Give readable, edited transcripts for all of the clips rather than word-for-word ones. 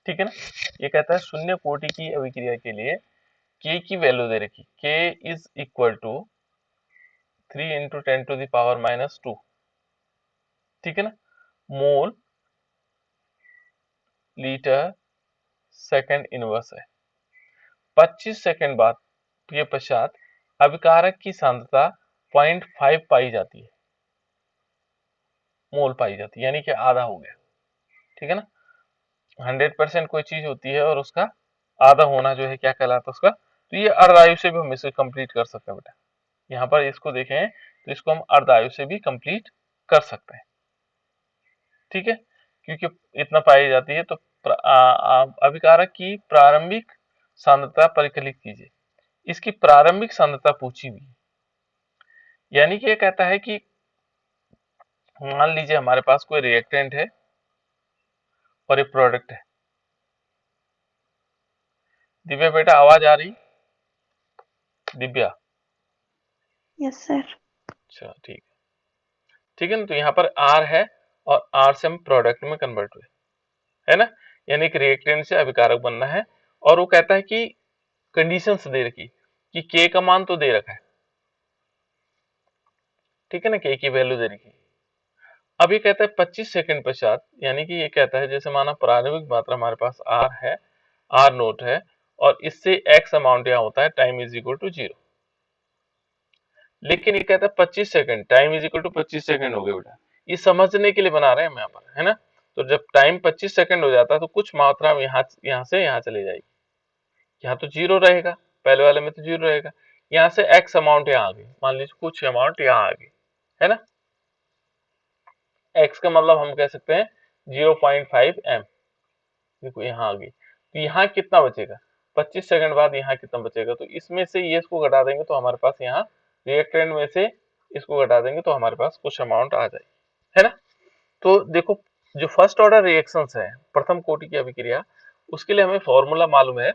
ठीक है ना। ये कहता है शून्य कोटि की अभिक्रिया के लिए के की वैल्यू दे रखी, के इज इक्वल टू 3 इंटू 10⁻⁻²। ठीक है ना। मोल लीटर सेकंड इनवर्स है। 25 सेकंड बाद के पश्चात अभिकारक की सांद्रता 0.5 पाई जाती है, मोल पाई जाती है, यानी कि आधा हो गया। ठीक है ना। 100% कोई चीज होती है और उसका आधा होना जो है क्या कहलाता है उसका, तो ये अर्धायु से भी हम इसे कंप्लीट कर सकते हैं बेटा। यहाँ पर इसको देखें तो इसको हम अर्धायु से भी कंप्लीट कर सकते हैं। ठीक है, क्योंकि इतना पाई जाती है। तो अभिकारक की प्रारंभिक सांद्रता परिकलित कीजिए। इसकी प्रारंभिक सांद्रता पूछी हुई है, यानी कि ये कहता है कि मान लीजिए हमारे पास कोई रिएक्टेंट है और एक प्रोडक्ट है। दिव्या बेटा आवाज आ रही? दिव्या? Yes sir. अच्छा ठीक है, ठीक है ना। तो यहाँ पर आर है और आर से हम प्रोडक्ट में कन्वर्ट हुए, है ना। यानी कि रिएक्टेंट से अभिकारक बनना है। और वो कहता है कि कंडीशंस दे रखी कि के का मान तो दे रखा है, ठीक है ना, के की वैल्यू दे रखी। अब ये कहता है 25 सेकंड पश्चात, यानी कि ये कहता है जैसे माना प्रारंभिक मात्रा हमारे पास आर है, आर नोट है, और इससे एक्स अमाउंट यहाँ होता है, टाइम इज इक्वल टू 0। लेकिन ये कहता है 25 second, time is equal to 25 second हो गया बेटा। ये समझने के लिए बना रहे हैं हम यहाँ पर, है ना। तो जब टाइम 25 सेकंड हो जाता है तो कुछ मात्रा में यहाँ से यहाँ चले जाएगी। यहाँ तो 0 रहेगा, पहले वाले में तो 0 रहेगा। यहाँ से एक्स अमाउंट यहाँ आ गई, मान लीजिए कुछ अमाउंट यहाँ आ गई, है ना। एक्स का मतलब हम कह सकते हैं 0.5 एम। देखो यहाँ आ गई, तो यहाँ कितना बचेगा 25 सेकंड बाद, यहाँ कितना बचेगा, तो इसमें से ये इसको घटा देंगे तो हमारे पास यहाँ रिएक्टेंट में से इसको घटा देंगे तो हमारे पास कुछ अमाउंट आ जाएगी, है ना। तो देखो जो फर्स्ट ऑर्डर रिएक्शंस है, प्रथम कोटि की अभिक्रिया, उसके लिए हमें फॉर्मूला मालूम है,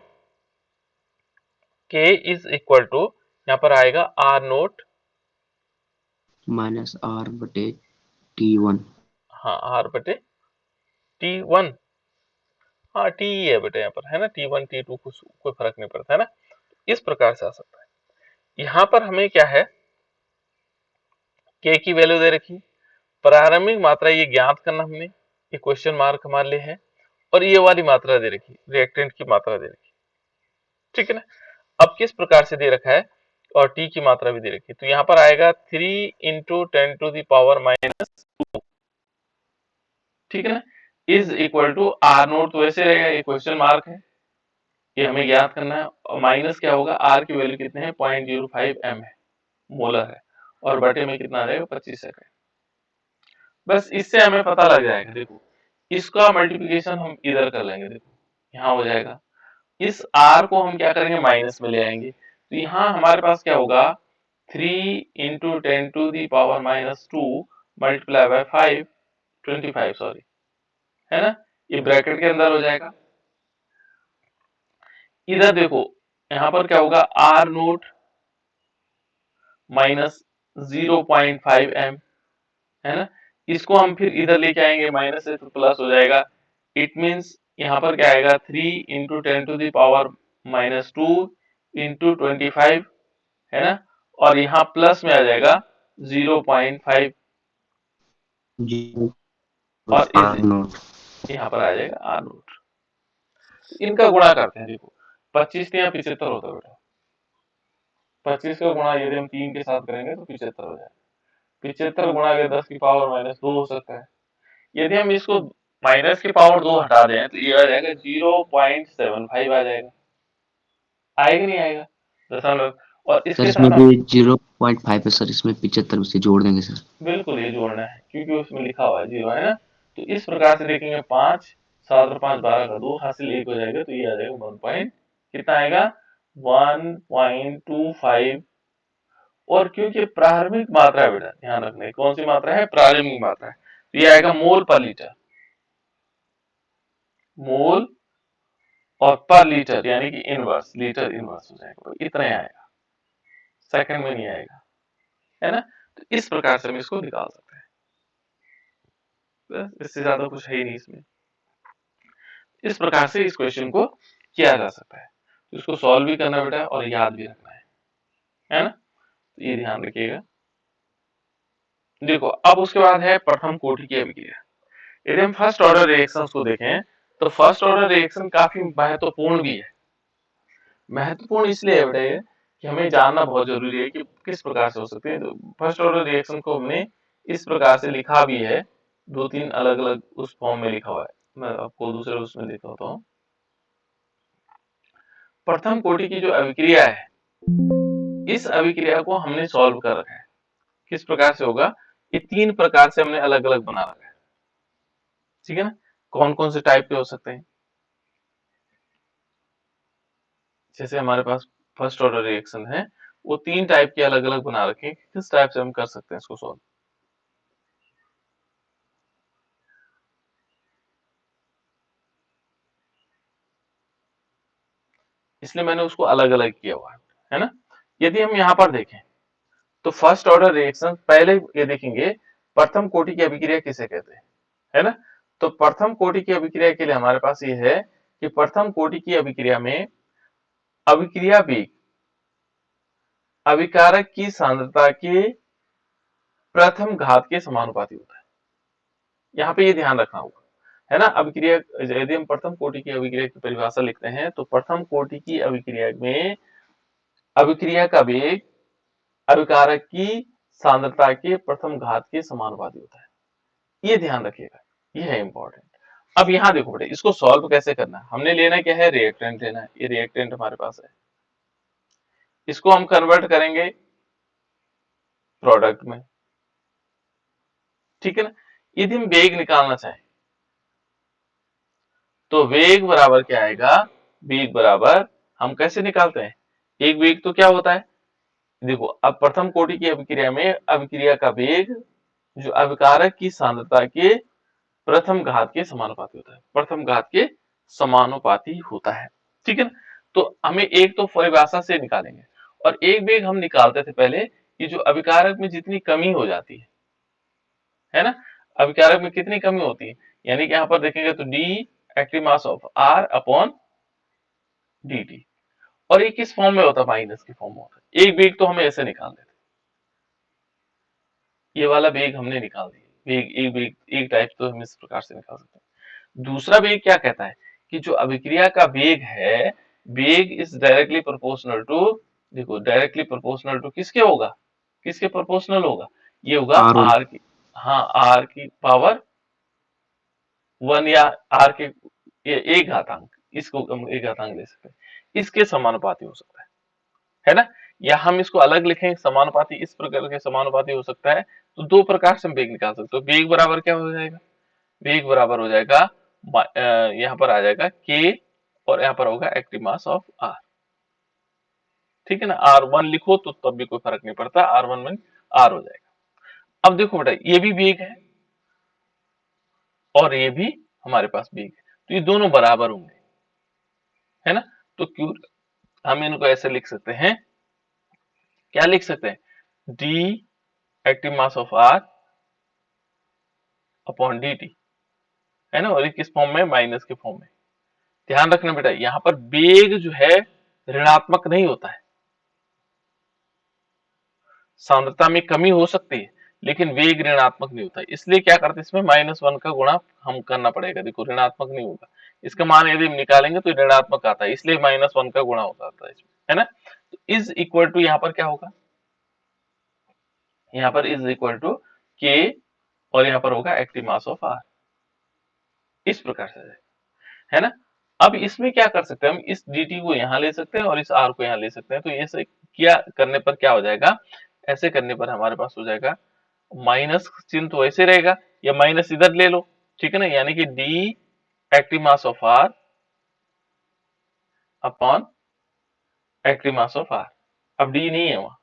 K इज इक्वल टू यहाँ पर आएगा आर नोट माइनस आर बटे T1। हाँ आर बटे T1, हाँ टी ही है बेटा यहाँ पर, है ना। T1 T2 कुछ कोई फर्क नहीं पड़ता, है ना। इस प्रकार से आ सकता है। यहाँ पर हमें क्या है, K की वैल्यू दे रखी, प्रारंभिक मात्रा ये ज्ञात करना हमने, ये क्वेश्चन मार्क हमारे लिए है, और ये वाली मात्रा दे रखी, रिएक्टेंट की मात्रा दे रखी, ठीक है ना। अब किस प्रकार से दे रखा है, और टी की मात्रा भी दे रखी है, तो यहाँ पर आएगा 3 इंटू 10⁻⁻², ठीक है ना, is equal to R naught. तो वैसे रहेगा, ये क्वेश्चन मार्क है, ये हमें ज्ञात करना है, और माइनस क्या होगा, आर की वैल्यू कितने है 0.05 एम है, मोलर है, और बटे में कितना आ जाएगा 25 सेकंड। बस इससे हमें पता लग जाएगा। देखो इसका मल्टीप्लिकेशन हम इधर कर लेंगे, देखो यहाँ हो जाएगा, इस आर को हम क्या करेंगे माइनस में ले आएंगे, तो यहाँ हमारे पास क्या होगा 3 इंटू 10⁻⁻² मल्टीप्लाई बाय 5, 25 सॉरी, है ना। ये ब्रैकेट के अंदर हो जाएगा। इधर देखो यहाँ पर क्या होगा आर नोट माइनस 0.5 एम, है ना। इसको हम फिर इधर लेके आएंगे, माइनस से तो प्लस हो जाएगा। इट मीन्स यहाँ पर क्या आएगा 3 इंटू 10⁻⁻² इंटू 25, है ना, और यहाँ प्लस में आ जाएगा 0.5, और आर नोट यहाँ पर आ जाएगा आर नोट। इनका गुणा करते हैं, देखो 25 यहाँ 75 होता है बेटा, 25 का गुणा यदि हम 3 के साथ करेंगे तो 75 हो जाएगा। 75 गुणा के 10⁻⁻² हो सकता है। यदि हम इसको माइनस की पावर 2 हटा दें तो ये आ जाएगा 0.75 आ जाएगा, आएगा नहीं आएगा दशमलव। और सर इसके इसमें साथ हम भी 0.5 है सर, इसमें 75 से जोड़ देंगे सर। बिल्कुल ये जोड़ना है क्योंकि उसमें लिखा हुआ है 0, है ना। तो इस प्रकार से देखेंगे 5 7 और 5 12 का 2 हासिल 1 हो जाएगा, तो ये आ जाएगा 1 पॉइंट कितना आएगा 1.25। और क्योंकि प्रारंभिक मात्रा है बेटा, ध्यान रखना है कौन सी मात्रा है, प्रारंभिक मात्रा है, तो ये आएगा मोल पर लीटर, मोल और पर लीटर यानी कि इनवर्स, लीटर इनवर्स हो जाएगा, तो इतना ही आएगा, सेकंड में नहीं आएगा, है ना। तो इस प्रकार से हम इसको निकाल सकते हैं, बस इससे ज्यादा कुछ है ही नहीं इसमें। इस प्रकार से इस क्वेश्चन को किया जा सकता है। तो इसको सॉल्व भी करना बेटा और याद भी रखना है ना? तो ये ध्यान रखिएगा। देखो अब उसके बाद है प्रथम कोटि की अभिक्रिया। यदि हम फर्स्ट ऑर्डर रिएक्शंस को देखें तो फर्स्ट ऑर्डर रिएक्शन काफी महत्वपूर्ण भी है। महत्वपूर्ण इसलिए है बेटा ये कि हमें जानना बहुत जरूरी है कि किस प्रकार से हो सकते हैं। तो फर्स्ट ऑर्डर रिएक्शन को हमने इस प्रकार से लिखा भी है, दो तीन अलग अलग उस फॉर्म में लिखा हुआ है, मैं आपको दूसरे उसमें दिखाता हूँ। प्रथम कोटि की जो अभिक्रिया है, इस अभिक्रिया को हमने सॉल्व कर रखा है। किस प्रकार से होगा, ये तीन प्रकार से हमने अलग अलग बना रखा है, ठीक है ना? कौन कौन से टाइप के हो सकते हैं, जैसे हमारे पास फर्स्ट ऑर्डर रिएक्शन है वो तीन टाइप के अलग अलग बना रखे हैं, किस टाइप से हम कर सकते हैं इसको सॉल्व। इसलिए मैंने उसको अलग अलग किया हुआ है ना? यदि हम यहाँ पर देखें तो फर्स्ट ऑर्डर रिएक्शन पहले ये देखेंगे प्रथम कोटि की अभिक्रिया किसे कहते हैं, है ना? तो प्रथम कोटि की अभिक्रिया के लिए हमारे पास ये है कि प्रथम कोटि की अभिक्रिया में अभिक्रिया वेग अभिकारक की सांद्रता के प्रथम घात के समानुपाती होता है। यहाँ पे ये ध्यान रखना होगा, है ना? अभिक्रिया यदि हम प्रथम कोटि की अभिक्रिया की परिभाषा लिखते हैं तो प्रथम कोटि की अभिक्रिया में अभिक्रिया का वेग अभिकारक की सांद्रता के प्रथम घात के समानुपाती होता है। ये ध्यान रखिएगा, ये है इंपॉर्टेंट। अब यहाँ देखो बेटे, इसको सॉल्व कैसे करना है, हमने लेना क्या है, रिएक्टेंट लेना है। ये रिएक्टेंट हमारे पास है, इसको हम कन्वर्ट करेंगे प्रोडक्ट में, ठीक है ना? यदि हम वेग निकालना चाहें तो वेग बराबर क्या आएगा, वेग बराबर हम कैसे निकालते हैं, एक वेग तो क्या होता है, देखो अब प्रथम कोटि की अभिक्रिया में अभिक्रिया का वेग जो अभिकारक की सांद्रता के प्रथम घात के समानुपाती होता है, प्रथम घात के समानुपाती होता है, ठीक है ना? तो हमें एक तो परिभाषा से निकालेंगे और एक वेग हम निकालते थे पहले कि जो अभिकारक में जितनी कमी हो जाती है ना? अभिकारक में कितनी कमी होती है, यानी कि यहाँ पर देखेंगे तो D active mass of R upon D T, और ये किस फॉर्म में होता है, माइनस के फॉर्म में होता है। एक वेग तो हमें ऐसे निकाल देते, ये वाला वेग हमने निकाल दिया, वेग एक टाइप तो हम इस प्रकार से निकाल सकते हैं। दूसरा वेग क्या कहता है कि जो अभिक्रिया का वेग है, वेग इज डायरेक्टली प्रोपोर्शनल टू, देखो डायरेक्टली प्रोपोर्शनल टू किसके होगा, किसके प्रोपोर्शनल होगा, ये होगा R1 आर की, हाँ आर की पावर 1 या आर के ये एक घातांक, इसको हम एक घातांक ले सकते हैं, इसके समानुपाती हो सकता है ना? या हम इसको अलग लिखें, समानुपाती इस प्रकार के समानुपाती हो सकता है। तो दो प्रकार से हम वेग निकाल सकते हैं। तो वेग बराबर क्या हो जाएगा, वेग बराबर हो जाएगा यहाँ पर आ जाएगा के और यहाँ पर होगा एक्टिव मास ऑफ आर, ठीक है ना? R1 लिखो तो तब भी कोई फर्क नहीं पड़ता, R1 में आर हो जाएगा। अब देखो बेटा, ये भी वेग है और ये भी हमारे पास वेग है, तो ये दोनों बराबर होंगे, है ना? तो क्यों हम इनको ऐसे लिख सकते हैं, क्या लिख सकते हैं, D active mass of R upon D T, है ना? और ये किस फॉर्म में, माइनस के फॉर्म में। ध्यान रखना बेटा, यहाँ पर वेग जो है ऋणात्मक नहीं होता है, सांद्रता में कमी हो सकती है लेकिन वेग ऋणात्मक नहीं होता है। इसलिए क्या करते हैं, इसमें -1 का गुणा हम करना पड़ेगा, देखो ऋणात्मक नहीं होगा, इसका मान यदि हम निकालेंगे तो ऋणात्मक आता है, इसलिए -1 का गुणा हो जाता है इसमें, है ना? तो इज इक्वल टू यहाँ पर क्या होगा, यहाँ पर इज इक्वल टू के और यहाँ पर होगा एक्टिव मास ऑफ आर, इस प्रकार से, है ना? अब इसमें क्या कर सकते हैं, हम इस dt को यहाँ ले सकते हैं और इस r को यहाँ ले सकते हैं। तो ऐसे किया करने पर क्या हो जाएगा, ऐसे करने पर हमारे पास हो जाएगा, माइनस चिन्ह तो ऐसे रहेगा या माइनस इधर ले लो, ठीक है ना? यानी कि d active mass of r upon active mass of r, अब d नहीं है वहां,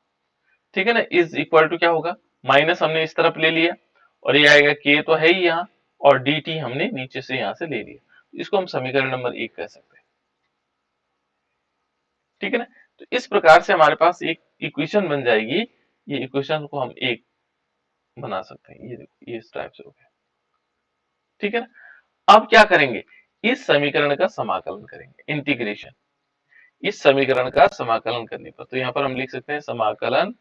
ठीक है ना? इज इक्वल टू क्या होगा, माइनस हमने इस तरफ ले लिया और ये आएगा k तो है ही यहाँ, और dt हमने नीचे से यहाँ से ले लिया, इसको हम समीकरण नंबर 1 कह सकते हैं, ठीक है ना? तो इस प्रकार से हमारे पास एक इक्वेशन बन जाएगी, ये इक्वेशन को हम एक बना सकते हैं, ये देखो ये इस टाइप से हो गया, ठीक है ना? अब क्या करेंगे, इस समीकरण का समाकलन करेंगे, इंटीग्रेशन। इस समीकरण का समाकलन करने पर, तो यहां पर हम लिख सकते हैं समाकलन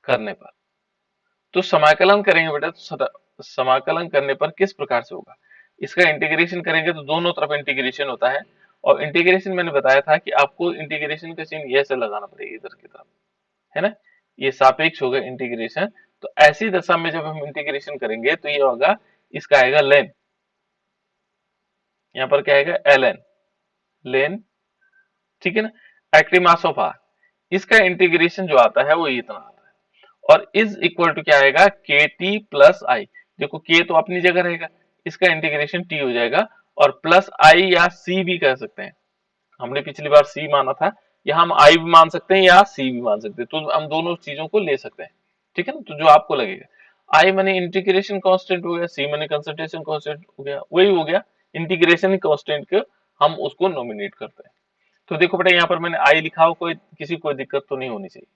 करने पर। तो समाकलन करेंगे बेटा, तो समाकलन करने पर किस प्रकार से होगा, इसका इंटीग्रेशन करेंगे तो दोनों तरफ इंटीग्रेशन होता है। और इंटीग्रेशन मैंने बताया था कि आपको इंटीग्रेशन का चिन्ह ऐसे लगाना पड़ेगा इधर की तरफ, है ना, ये सापेक्ष होगा इंटीग्रेशन। तो ऐसी दशा में जब हम इंटीग्रेशन करेंगे तो ये होगा, इसका आएगा लेन, यहाँ पर क्या आएगा ln, लेन, ठीक है ना, एक्टिव मास ऑफ आर। इसका इंटीग्रेशन जो आता है वो इतना आता है, और इज इक्वल टू क्या आएगा के टी प्लस आई। देखो के तो अपनी जगह रहेगा, इसका इंटीग्रेशन टी हो जाएगा, और प्लस आई या सी भी कह सकते हैं। हमने पिछली बार सी माना था, यहाँ हम आई भी मान सकते हैं या सी भी मान सकते हैं, तो हम दोनों चीजों को ले सकते हैं, ठीक है ना। तो जो आपको लगेगा, आई माने इंटीग्रेशन कांस्टेंट हो गया, सी माने कंसंट्रेशन कांस्टेंट हो गया, वही हो गया इंटीग्रेशन कांस्टेंट के, हम उसको नॉमिनेट करते हैं। तो देखो बेटा यहाँ पर मैंने आई लिखा हो, कोई किसी कोई दिक्कत तो नहीं होनी चाहिए,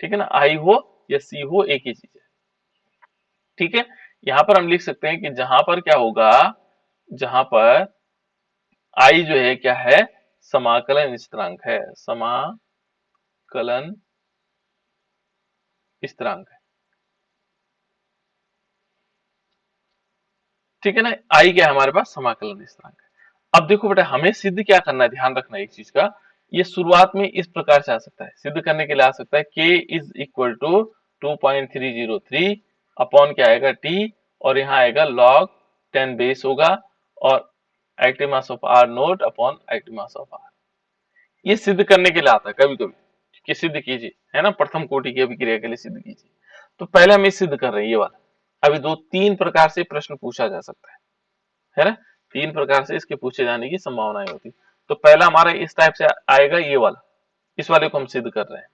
ठीक है ना, आई हो या सी हो एक ही चीज है, ठीक है। यहाँ पर हम लिख सकते हैं कि जहां पर क्या होगा, जहां पर आई जो है क्या है, समाकलन स्थिरांक है, समाकलन स्थिरांक है, ठीक है ना। आई क्या है हमारे पास, समाकलन स्थिरांक है। अब देखो बेटा हमें सिद्ध क्या करना है, ध्यान रखना है एक चीज का, ये शुरुआत में इस प्रकार से आ सकता है, सिद्ध करने के लिए आ सकता है k is equal to 2.303 upon क्या आएगा t, और यहाँ आएगा log 10 बेस होगा, और active mass of r note upon active mass of r। ये सिद्ध करने के लिए आता है कभी कभी कि सिद्ध कीजिए, है ना, प्रथम कोटि की अभिक्रिया के लिए सिद्ध कीजिए। तो पहले हम ये सिद्ध कर रहे हैं ये वाला। अभी दो तीन प्रकार से प्रश्न पूछा जा सकता है ना, तीन प्रकार से इसके पूछे जाने की संभावनाएं होती। तो पहला हमारा इस टाइप से आएगा ये वाला, इस वाले को हम सिद्ध कर रहे हैं।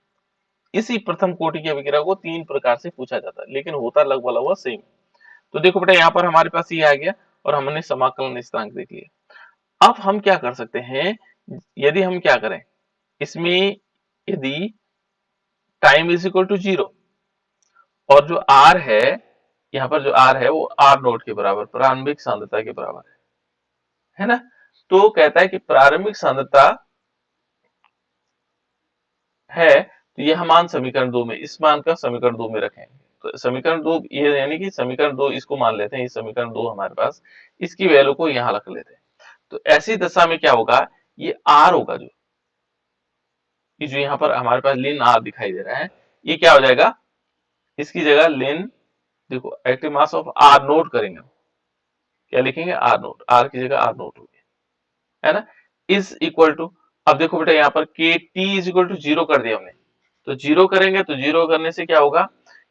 इसी प्रथम कोटि की अभिक्रिया को तीन प्रकार से पूछा जाता है, लेकिन होता लगभग लगभग सेम। तो देखो बेटा यहाँ पर हमारे पास ये आ गया, और हमने समाकलन स्थिरांक देख लिया। अब हम क्या कर सकते हैं, यदि हम क्या करें इसमें, यदि टाइम इज इक्वल टू 0, और जो r है, यहाँ पर जो r है वो r नोट के बराबर, प्रारंभिक सांद्रता के बराबर है ना। तो कहता है कि प्रारंभिक सांद्रता है, तो यह मान समीकरण 2 में, इस मान का समीकरण 2 में रखेंगे। तो समीकरण 2 ये यानी कि समीकरण 2 इसको मान लेते हैं, ये समीकरण 2 हमारे पास, इसकी वैल्यू को यहाँ रख लेते हैं। तो ऐसी दशा में क्या होगा, ये r होगा, जो ये जो यहाँ पर हमारे पास लिन r दिखाई दे रहा है, ये क्या हो जाएगा, इसकी जगह लिन, देखो active mass of r note करेंगे, क्या लिखेंगे r नोट, r की जगह r नोट हो गया, है ना, इज इक्वल टू, अब देखो बेटा यहाँ पर के टी इज इक्वल टू 0 कर दिया हमने, तो 0 करेंगे तो 0 करने से क्या होगा,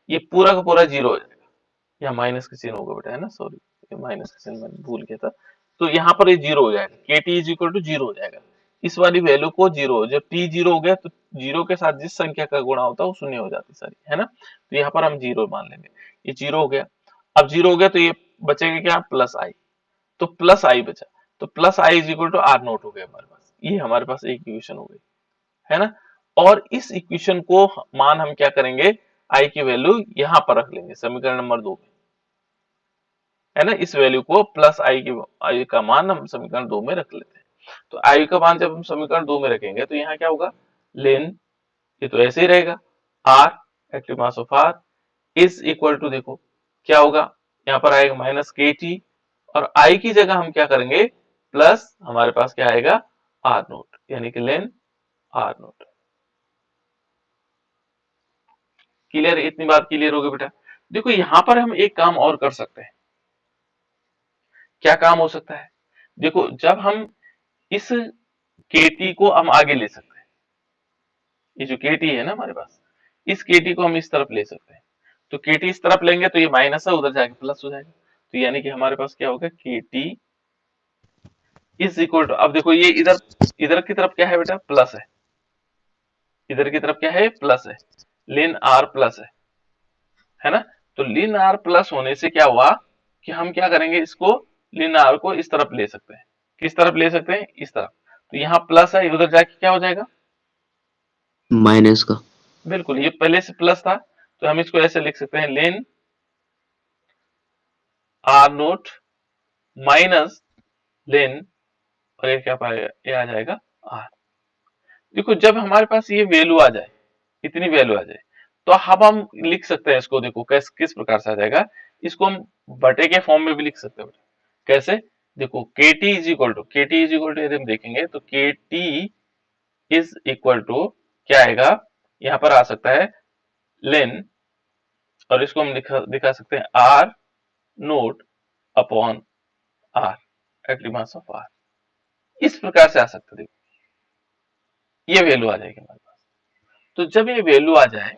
ये पूरा का पूरा 0 हो जाएगा, यहाँ माइनस का चिन्ह होगा बेटा, है ना, सॉरी माइनस का चिन्ह मैंने भूल गया था। तो यहाँ पर ये 0 हो जाएगा, के टी इज इक्वल टू 0 हो जाएगा, इस वाली वैल्यू को 0, जब टी 0 हो गया तो 0 के साथ जिस संख्या का गुणा होता है वो शून्य हो जाती सारी, है ना। तो यहाँ पर हम 0 मान लेंगे, ये 0 हो गया। अब 0 हो गया तो ये बचेगा क्या, प्लस आई, तो प्लस आई बचा, तो plus I is equal to R naught हो गया हमारे पास, ये हमारे पास एक इक्वेशन हो गई, है ना। और इस इक्वेशन को मान हम क्या करेंगे, आई की वैल्यू यहां पर रख लेंगे समीकरण नंबर 2 में, है ना, इस वैल्यू को प्लस आई का मान हम समीकरण 2 में रख लेते हैं। तो आई का मान जब हम समीकरण 2 में रखेंगे तो यहाँ क्या होगा, लेन, ये तो ऐसे ही रहेगा, R active mass of R is equal to, देखो क्या होगा, यहाँ पर आएगा माइनस के टी, और आई की जगह हम क्या करेंगे, प्लस हमारे पास क्या आएगा, आर नोट, यानी कि लेन आर नोट। क्लियर, इतनी बात क्लियर होगी बेटा। देखो यहां पर हम एक काम और कर सकते हैं, क्या काम हो सकता है, देखो जब हम इस केटी को हम आगे ले सकते हैं, ये जो केटी है ना हमारे पास, इस केटी को हम इस तरफ ले सकते हैं। तो केटी इस तरफ लेंगे तो ये माइनस है, उधर जाके प्लस हो जाएगा, तो यानी कि हमारे पास क्या होगा, केटी इज इक्वल टू, अब देखो ये इधर इधर की तरफ क्या है बेटा, प्लस इधर की तरफ क्या है, प्लस है, लिन आर प्लस है ना। तो लिन आर प्लस होने से क्या हुआ कि हम क्या करेंगे, इसको लिन आर को इस तरफ ले सकते हैं, किस तरफ ले सकते हैं, इस तरफ। तो यहाँ प्लस है, उधर जाके क्या हो जाएगा, माइनस का। बिल्कुल, ये पहले से प्लस था, तो हम इसको ऐसे लिख सकते हैं, लेन आर नोट माइनस लेन, और ये क्या पाएगा, ये आ जाएगा आर। देखो जब हमारे पास ये वैल्यू आ जाए, इतनी वैल्यू आ जाए, तो अब हम लिख सकते हैं इसको। देखो किस प्रकार से आ जाएगा, इसको हम बटे के फॉर्म में भी लिख सकते हैं बेटा। कैसे, देखो के टी इज इक्वल टू, यदि हम देखेंगे तो के टी इज इक्वल टू क्या आएगा, यहां पर आ सकता है लेन, और इसको हम दिखा सकते हैं R naught upon R, active mass of R. इस प्रकार से आ सकता है, देखो ये वैल्यू आ जाएगी हमारे पास। तो जब ये वैल्यू आ जाए,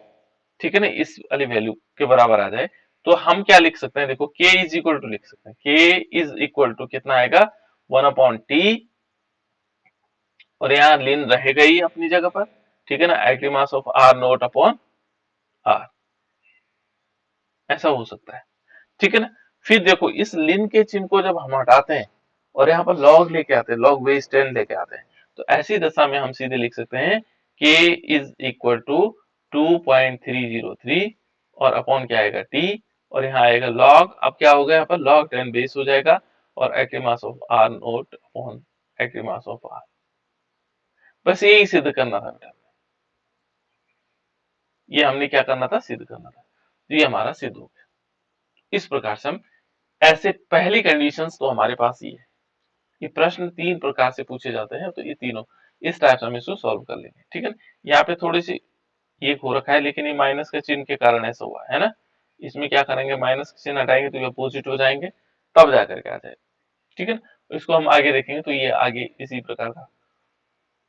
ठीक है ना, इस वाली वैल्यू के बराबर आ जाए, तो हम क्या लिख सकते हैं, देखो k इज इक्वल टू लिख सकते हैं, k इज इक्वल टू कितना आएगा, 1/t, और यहाँ लिन रहेगा ही अपनी जगह पर, ठीक है ना, active mass of R naught upon R, ऐसा हो सकता है, ठीक है ना। फिर देखो इस लिन के चिन्ह को जब हम हटाते हैं और यहाँ पर लॉग लेके आते हैं, लॉग बेस 10 लेके आते हैं, तो ऐसी दशा में हम सीधे लिख सकते हैं k इज इक्वल टू 2.303, और अपॉन क्या आएगा t, और यहाँ आएगा लॉग, अब क्या होगा यहाँ पर लॉग 10 बेस हो जाएगा, और active mass of R naught upon active mass of R. बस यही सिद्ध करना था बेटा, ये हमने क्या करना था, सिद्ध करना था, तो ये हमारा सिद्ध हो गया। इस प्रकार से हम ऐसे पहली कंडीशंस तो हमारे पास ही है। ये प्रश्न 3 प्रकार से पूछे जाते हैं, तो ये तीनों इस टाइप से हम इसको सॉल्व कर लेंगे, ठीक है ना। यहाँ पे थोड़ी सी ये हो रखा है, लेकिन ये माइनस के चिन्ह के कारण ऐसा हुआ है ना। इसमें क्या करेंगे, माइनस के चिन्ह हटाएंगे तो ये अपोजिट हो जाएंगे, तब जाकर के आ जाएगा, ठीक है ना। इसको हम आगे देखेंगे, तो ये आगे इसी प्रकार का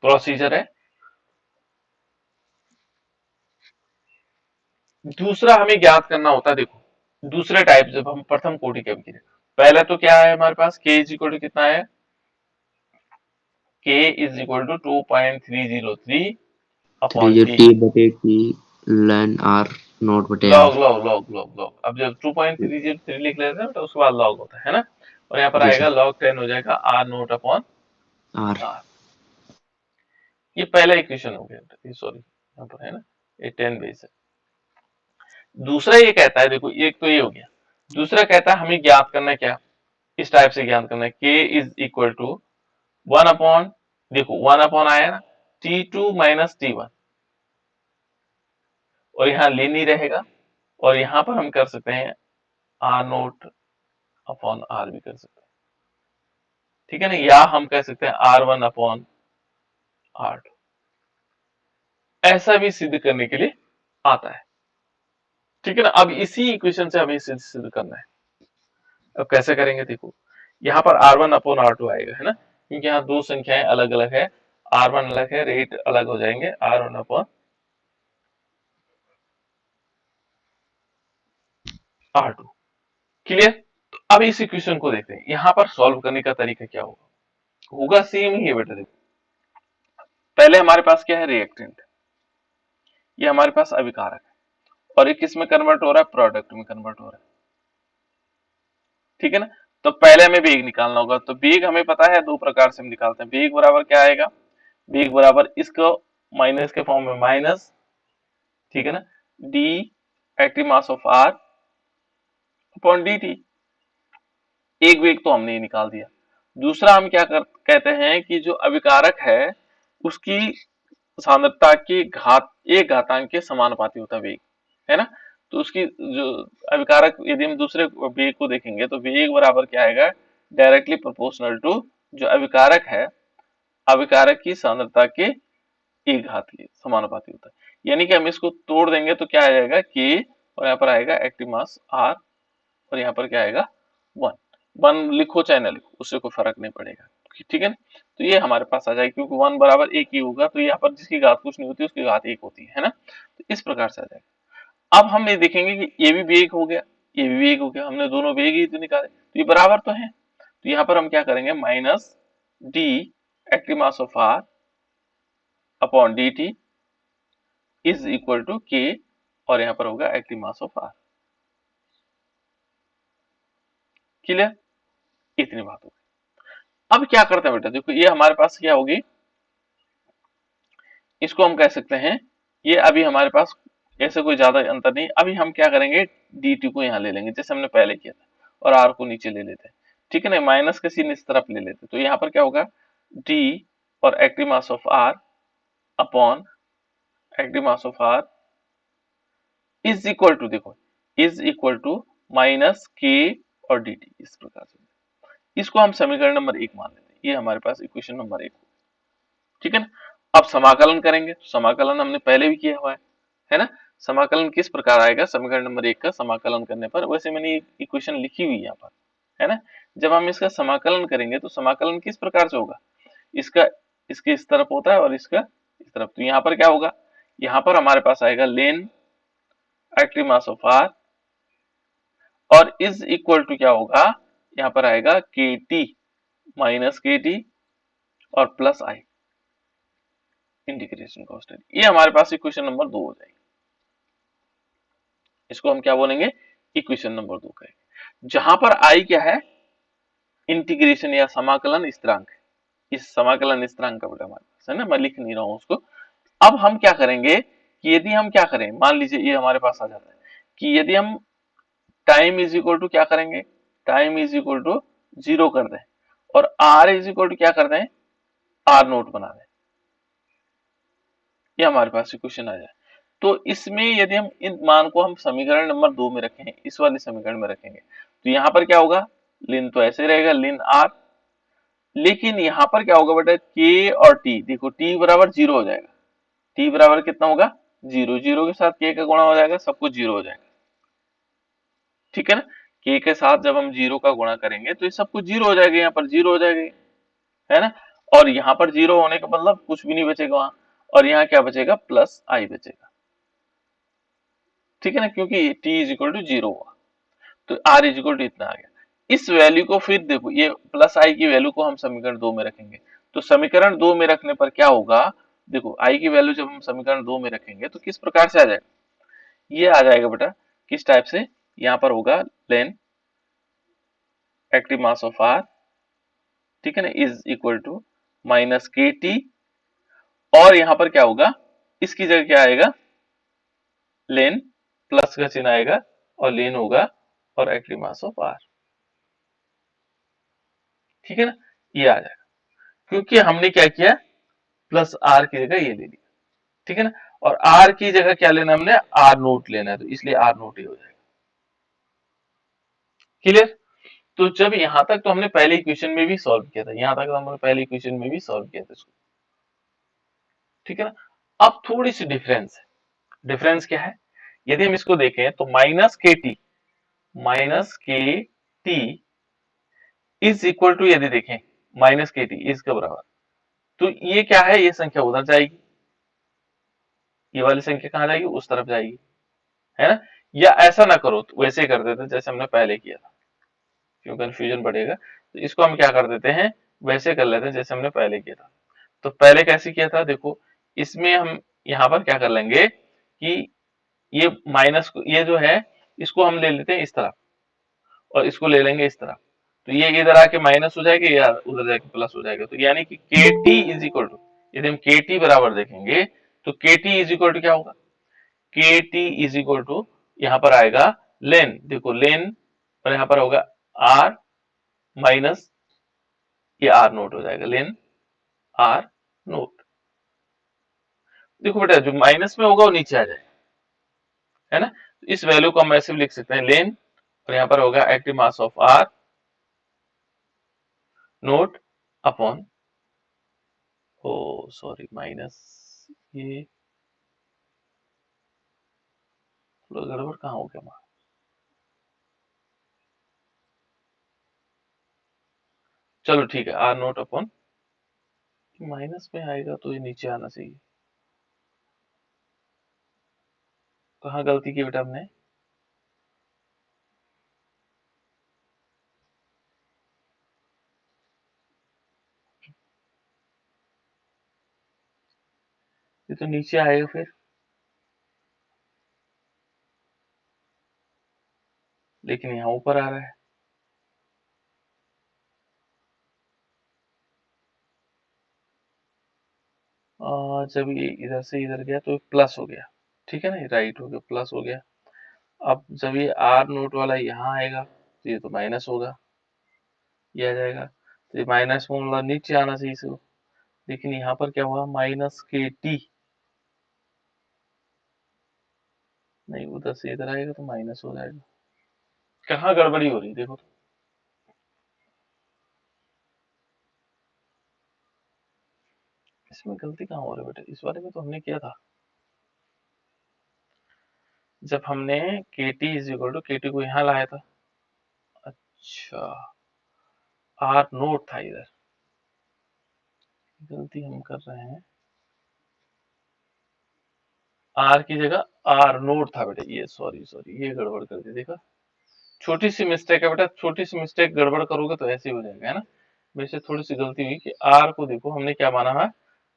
प्रोसीजर है। दूसरा हमें ज्ञात करना होता है, देखो दूसरे टाइप, जब हम प्रथम कोटि के अभिक्रिया, पहले तो क्या है हमारे पास, k इज इक्वल टू कितना है, k is equal to 2.303 upon जो t, टी बटे टी ln r नॉट बटे r। Log log log log log, अब जब 2.303 लिख लेते हैं तो उसके बाद लॉग होता है ना, और यहाँ पर जी आएगा सर, लॉग 10 हो जाएगा r naught upon r। r। ये पहला इक्वेशन हो गया, सॉरी यहाँ पर है ना, ये 10 बेस है। दूसरा ये कहता है, देखो एक तो ये हो गया, दूसरा कहता है हमें ज्ञात करना है क्या, इस टाइप से ज्ञात करना है, k is equal to 1 upon, देखो 1 अपॉन आया ना, t2 माइनस t1, और यहाँ लेन ही रहेगा, और यहाँ पर हम कर सकते हैं r नोट अपॉन r भी कर सकते हैं, ठीक है ना, या हम कह सकते हैं r1 अपॉन r2, ऐसा भी सिद्ध करने के लिए आता है, ठीक है ना। अब इसी इक्वेशन से हमें सिद्ध करना है। अब कैसे करेंगे, देखो यहाँ पर r1 अपॉन r2 आएगा, है ना, क्योंकि यहाँ दो संख्याएं अलग अलग है, r1 अलग है, रेट अलग हो जाएंगे, r1 अपॉन r2, क्लियर। तो अब इस इक्वेशन को देखते हैं, यहाँ पर सॉल्व करने का तरीका क्या होगा, होगा सेम ही है बेटा। देखो पहले हमारे पास क्या है, रिएक्टेंट, ये हमारे पास अभिकारक है, और ये किस में कन्वर्ट हो रहा है, प्रोडक्ट में कन्वर्ट हो रहा है, ठीक है ना। तो पहले हमें वेग निकालना होगा, तो वेग हमें पता है दो प्रकार से हम निकालते हैं, वेग बराबर क्या आएगा, वेग बराबर इसको माइनस के फॉर्म में माइनस, ठीक है ना, D active mass of R upon D T. एक वेग तो हमने निकाल दिया। दूसरा हम क्या कहते हैं कि जो अभिकारक है उसकी सांद्रता के घात एक घातांक के समानुपाती होता है वेग, है ना। तो उसकी जो अभिकारक, यदि हम दूसरे वेग को देखेंगे तो वेग बराबर क्या आएगा, डायरेक्टली प्रोपोर्शनल टू जो अभिकारक है, अभिकारक की सांद्रता के एक घात के समानुपाती होता है। यानी कि हम इसको तोड़ देंगे तो क्या आ जाएगा, के, और यहाँ पर आएगा एक्टिव मास आर, और यहाँ पर क्या आएगा 1। 1 लिखो चाहे ना लिखो, उससे कोई फर्क नहीं पड़ेगा, ठीक है ना। तो ये हमारे पास आ जाएगा, क्योंकि 1 बराबर एक ही होगा, तो यहाँ पर जिसकी घात कुछ नहीं होती उसकी घात एक होती है ना। तो इस प्रकार से आ जाएगा। अब हम ये देखेंगे कि ये भी वेग हो गया, ये भी वेग हो गया, हमने दोनों वेग ही तो निकाले, तो ये बराबर तो है। तो यहाँ पर हम क्या करेंगे, minus D active mass of R upon D T is equal to K, और यहाँ पर होगा active mass of R, clear, इतनी बात होगी। अब क्या करते हैं बेटा, देखो ये हमारे पास क्या होगी, इसको हम कह सकते हैं, ये अभी हमारे पास ऐसे कोई ज्यादा अंतर नहीं। अभी हम क्या करेंगे, dt को यहाँ ले लेंगे जैसे हमने पहले किया था, और r को नीचे ले लेते हैं, ठीक है ना, माइनस का चिन्ह इस तरफ ले लेते, तो यहाँ पर क्या होगा, d और active mass of r upon active mass of r is equal to, देखो is equal to minus k और dt, इस प्रकार से इसको हम समीकरण नंबर 1 मान लेते हैं, ये हमारे पास इक्वेशन नंबर 1, ठीक है ना। अब समाकलन करेंगे, तो समाकलन हमने पहले भी किया हुआ है ना। समाकलन किस प्रकार आएगा समीकरण नंबर 1 का समाकलन करने पर, वैसे मैंने इक्वेशन लिखी हुई है यहाँ पर, है ना। जब हम इसका समाकलन करेंगे तो समाकलन किस प्रकार से होगा, इसका इसके इस तरफ होता है और इसका इस तरफ, तो यहाँ पर क्या होगा, यहाँ पर हमारे पास आएगा ln active mass of r और इज इक्वल टू क्या होगा, यहाँ पर आएगा के टी माइनस के टी और प्लस आई इंटीग्रेशन कांस्टेंट, ये हमारे पास इक्वेशन नंबर 2 हो जाएगी। इसको हम क्या बोलेंगे, इक्वेशन नंबर 2 कहेंगे, जहां पर आई क्या है, इंटीग्रेशन या समाकलन स्थिरांक, इस समाकलन स्थिरांक का बेटा हमारे पास है ना, मैं लिख नहीं रहा हूं उसको। अब हम क्या करेंगे कि यदि हम क्या करें, मान लीजिए ये हमारे पास आ जाता है कि यदि हम टाइम इज इक्वल टू क्या करेंगे, टाइम इज इक्वल टू 0 कर दें और r इज इक्वल टू क्या कर दें, r नोट बना दें, ये हमारे पास इक्वेशन आ जाए। तो इसमें यदि हम इन मान को हम समीकरण नंबर 2 में रखें, इस वाले समीकरण में रखेंगे, तो यहाँ पर क्या होगा, लिन तो ऐसे रहेगा लिन r, लेकिन यहाँ पर क्या होगा बेटा, k और t, देखो t बराबर 0 हो जाएगा, t बराबर कितना होगा 0, 0 के साथ k का गुणा हो जाएगा, सब कुछ 0 हो जाएगा, ठीक है ना। k के साथ जब हम 0 का गुणा करेंगे तो ये सब कुछ 0 हो जाएगा, यहाँ पर 0 हो जाएगा, है ना। और यहाँ पर 0 होने का मतलब कुछ भी नहीं बचेगा वहां, और यहाँ क्या बचेगा, प्लस आई बचेगा, ठीक है ना, क्योंकि t इज इक्वल टू 0 हुआ, तो r इज इक्वल टू इतना आ गया। इस वैल्यू को फिर देखो, ये प्लस आई की वैल्यू को हम समीकरण 2 में रखेंगे, तो समीकरण 2 में रखने पर क्या होगा, देखो आई की वैल्यू जब हम समीकरण 2 में रखेंगे तो किस प्रकार से आ जाएगा, ये आ जाएगा बेटा किस टाइप से, यहाँ पर होगा लेन एक्टिव मास ऑफ r, ठीक है ना, इज इक्वल टू माइनस के टी, और यहाँ पर क्या होगा, इसकी जगह क्या आएगा, लेन प्लस का चिन्ह आएगा और लेन होगा और एक्टिव मास ऑफ r, ठीक है ना, ये आ जाएगा, क्योंकि हमने क्या किया, प्लस r की जगह ये ले लिया, ठीक है ना, और r की जगह क्या लेना हमने, r नोट लेना है, तो इसलिए r नोट ही हो जाएगा, क्लियर। तो जब यहां तक तो हमने पहले इक्वेशन में भी सॉल्व किया था, यहां तक तो हमने पहले इक्वेशन में भी सॉल्व किया था इसको, ठीक है ना। अब थोड़ी सी डिफरेंस है, डिफरेंस क्या है, यदि हम इसको देखें तो माइनस के टी इज इक्वल टू, यदि देखें माइनस के टी इज के बराबर, तो ये क्या है, ये संख्या उधर जाएगी, ये वाली संख्या कहां जाएगी, उस तरफ जाएगी, है ना। या ऐसा ना करो तो वैसे कर देते जैसे हमने पहले किया था, क्यों कंफ्यूजन बढ़ेगा, तो इसको हम क्या कर देते हैं, वैसे कर लेते हैं जैसे हमने पहले किया था। तो पहले कैसे किया था, देखो इसमें हम यहाँ पर क्या कर लेंगे कि ये माइनस, ये जो है इसको हम ले लेते हैं इस तरफ और इसको ले लेंगे इस तरफ, तो ये इधर आके माइनस हो जाएगा, या उधर जाके प्लस हो जाएगा, तो यानी कि के टी इज इक्वल टू, यदि हम के टी बराबर देखेंगे तो के टी इज इक्वल टू क्या होगा, के टी इज इक्वल टू यहाँ पर आएगा लेन, देखो लेन और यहाँ पर होगा आर माइनस ये आर नोट हो जाएगा, लेन आर नोट, देखो बेटा जो माइनस में होगा वो नीचे आ जाएगा, है ना। तो इस वैल्यू को हम ऐसे भी लिख सकते हैं, लेन और यहाँ पर होगा active mass of R naught upon, oh sorry minus, ये थोड़ा गड़बड़ कहाँ हो गया हमारा, चलो ठीक है, आर नोट अपॉन, माइनस में आएगा तो ये नीचे आना चाहिए, कहाँ गलती की बेटा हमने, ये तो नीचे आएगा फिर, लेकिन यहाँ ऊपर आ रहा है, जब ये इधर से इधर गया तो प्लस हो गया, ठीक है ना, राइट हो गया, प्लस हो गया। अब जब ये आर नोट वाला यहाँ आएगा तो ये तो माइनस होगा, ये आ जाएगा, तो ये माइनस फॉर्मूला नीचे आना चाहिए इसको, लेकिन यहाँ पर क्या हुआ माइनस के टी, नहीं उधर से इधर आएगा तो माइनस हो जाएगा। कहाँ गड़बड़ी हो रही है देखो तो। इसमें गलती कहाँ हो रही है बेटा, इस वाले में तो हमने किया था जब हमने के टी इज इक्वल टू के टी को यहाँ लाया था। अच्छा, आर नोट था इधर, गलती हम कर रहे हैं, आर की जगह आर नोट था बेटा, ये सॉरी सॉरी ये गड़बड़ कर दी, देखा छोटी सी मिस्टेक है बेटा, छोटी सी मिस्टेक गड़बड़ करोगे तो ऐसे ही हो जाएगा, है ना। वैसे थोड़ी सी गलती हुई कि आर को देखो हमने क्या माना है,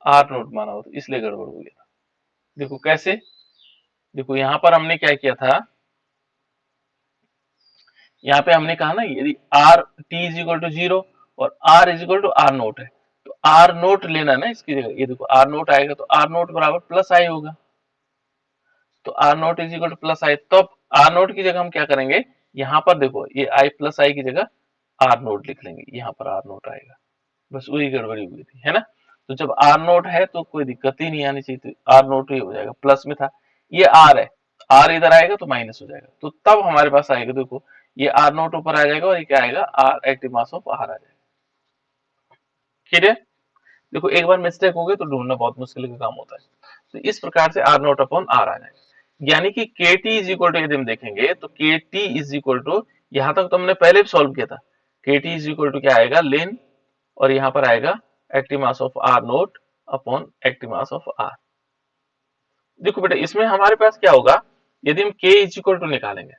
आर नोट माना हो, तो इसलिए गड़बड़ हो गया। देखो कैसे, देखो यहाँ पर हमने क्या किया था, यहाँ पे हमने कहा ना यदि R T is equal to 0 और R is equal to R naught है, तो आर नोट लेना ना इसकी जगह, ये देखो आर नोट आएगा तो आर नोट बराबर प्लस आई होगा, तो R naught is equal to plus I, तो अब आर नोट की जगह हम क्या करेंगे, यहाँ पर देखो ये आई प्लस आई की जगह आर नोट लिख लेंगे, यहाँ पर आर नोट आएगा, बस वही गड़बड़ी हुई थी, है ना। तो जब आर नोट है तो कोई दिक्कत ही नहीं आनी चाहिए थी, आर नोट ही हो जाएगा, प्लस में था, ये आर है, आर इधर आएगा तो माइनस हो जाएगा, तो तब हमारे पास आएगा देखो ये आर नोट ऊपर आ जाएगा और ये क्या आएगा, R active mass of R आ जाएगा। क्लियर, देखो एक बार मिस्टेक हो गई तो ढूंढना बहुत मुश्किल का काम होता है, तो इस प्रकार से आर नोट अपॉन आर आ जाएगा, यानी कि के टी इज इक्वल टू, यदि हम देखेंगे तो के टी इज इक्वल टू, यहां तक तो हमने पहले भी सॉल्व किया था, के टी इज इक्वल टू क्या आएगा लेन, और यहाँ पर आएगा active mass of R naught upon active mass of R. देखो बेटा इसमें हमारे पास क्या होगा, यदि हम के इज इक्वल टू निकालेंगे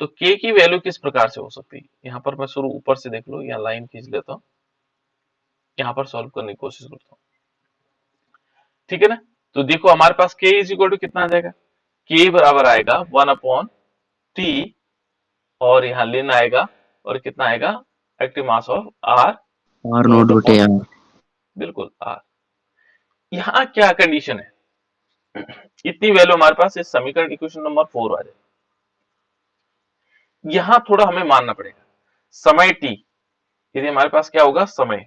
तो के की वैल्यू किस प्रकार से हो सकती है, यहाँ पर मैं शुरू ऊपर से देख लो, यहाँ लाइन खींच लेता हूँ, यहाँ पर सॉल्व करने की कोशिश करता हूँ, ठीक है ना। तो देखो हमारे पास के इज इक्वल टू कितना आ जाएगा, के बराबर आएगा 1 अपॉन टी, और यहाँ लेन आएगा और कितना आएगा active mass of R R naught naught बटे अपॉन, आर। बिल्कुल आर। यहाँ क्या कंडीशन है, इतनी वैल्यू हमारे पास इस समीकरण इक्वेशन नंबर 4 आ जाए, यहां थोड़ा हमें मानना पड़ेगा समय t, यदि हमारे पास क्या होगा समय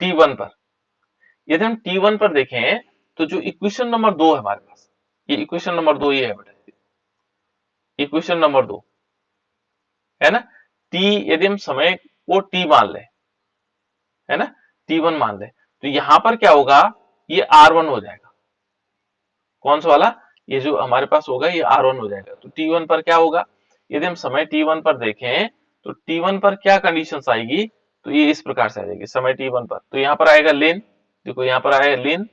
t1 पर, यदि हम t1 पर देखें तो जो इक्वेशन नंबर 2 है हमारे पास, ये इक्वेशन नंबर 2 ये है बेटा, इक्वेशन नंबर 2 है ना, t यदि हम समय को t मान ले, है ना, t1 मान ले, तो यहां पर क्या होगा, ये r1 हो जाएगा, कौन सा वाला, ये जो हमारे पास होगा ये r1 हो जाएगा, तो t1 पर क्या होगा, यदि हम समय t1 पर देखें तो t1 पर क्या कंडीशंस आएगी, तो ये इस प्रकार से आ जाएगी समय t1 पर, तो यहाँ पर आएगा लेन, देखो यहाँ पर आएगा लेन,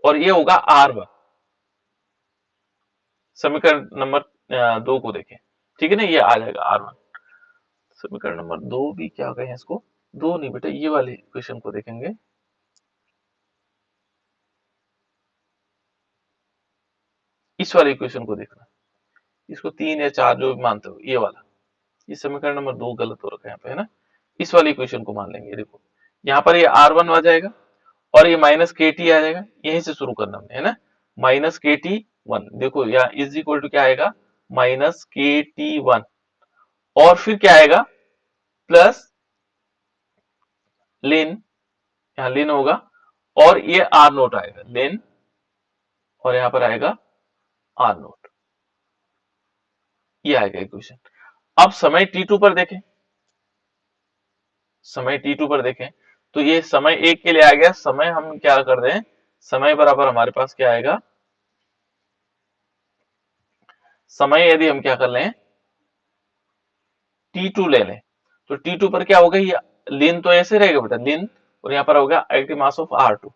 और ये होगा r1, समीकरण नंबर 2 को देखें, ठीक है ना, ये आ जाएगा r1, समीकरण नंबर 2 भी क्या कहें इसको, दो नहीं बेटा ये वाले इक्वेशन को देखेंगे, इस वाले इक्वेशन को देखना, इसको 3 या 4 जो भी मानते हो, ये वाला, ये समीकरण नंबर 2 गलत हो रखा है यहाँ पे, है ना, इस वाली इक्वेशन को मान लेंगे, देखो यहाँ पर ये r1 आ जाएगा और ये माइनस के टी आ जाएगा, यहीं से शुरू करना हमने, है ना, माइनस के टी 1, देखो यहाँ इज इक्वल टू क्या आएगा माइनस के टी 1, और फिर क्या आएगा प्लस लेन, यहाँ लेन होगा, और ये आर नोट आएगा लेन, और यहाँ पर आएगा आर नोट, ये आएगा इक्वेशन। अब समय t2 पर देखें, समय t2 पर देखें तो ये समय 1 के लिए आ गया, समय हम क्या कर दें, समय बराबर हमारे पास क्या आएगा, समय यदि हम क्या कर लें t2 ले लें, तो t2 पर क्या होगा, ये लेन तो ऐसे रहेगा बेटा लेन, और यहाँ पर होगा एक्टिव मास ऑफ r2,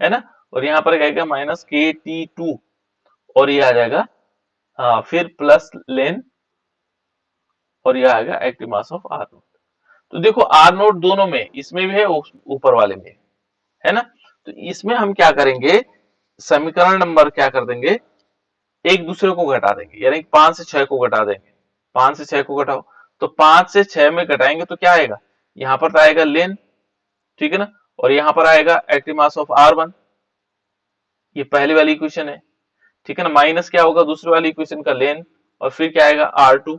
है ना, और यहाँ पर आएगा माइनस के टी 2, और ये आ जाएगा हाँ फिर प्लस लेन, और ये आएगा active mass of R naught, तो देखो आर नोट दोनों में, इसमें भी है ऊपर वाले में, है ना, तो इसमें हम क्या करेंगे, समीकरण नंबर क्या कर देंगे, एक दूसरे को घटा देंगे, यानी 5 से 6 को घटा देंगे, 5 से 6 को घटाओ, तो 5 से 6 में घटाएंगे तो क्या आएगा, यहाँ पर तो आएगा लेन, ठीक है ना, और यहाँ पर आएगा एक्टिव मास ऑफ r1, ये पहली वाली इक्वेशन है, ठीक है ना, माइनस क्या होगा दूसरी वाली इक्वेशन का लेन, और फिर क्या आएगा r2